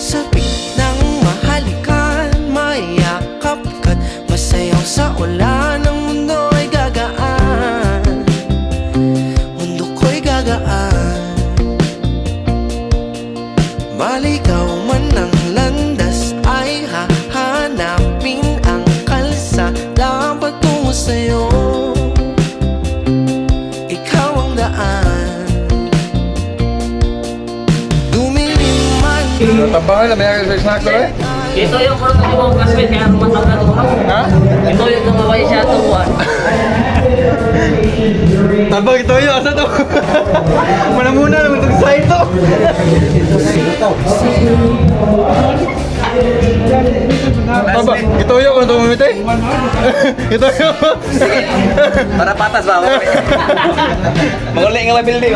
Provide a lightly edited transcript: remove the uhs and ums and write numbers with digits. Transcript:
sabik ng mahalikan, mayakap ka't masayaw sa ulan. Ang mundo ay gagaan, mundo ko'y gagaan. Maligaw man ang landas ay hahanapin ang kalsada patungo sa'yo. Ikaw ang daan. Dumilim man Tambangan na, may sa snack ko eh. Ito yung kurang ng ibang classmate kaya rumatang na tuwa. Ha? Ito yung gumaway siya tuwa. Tabang ito yun, asa to? Muna naman itong sa ito. Tabang, ito yun kung ito mamiti. Ito yun. Para patas ba? Manguli nga may building.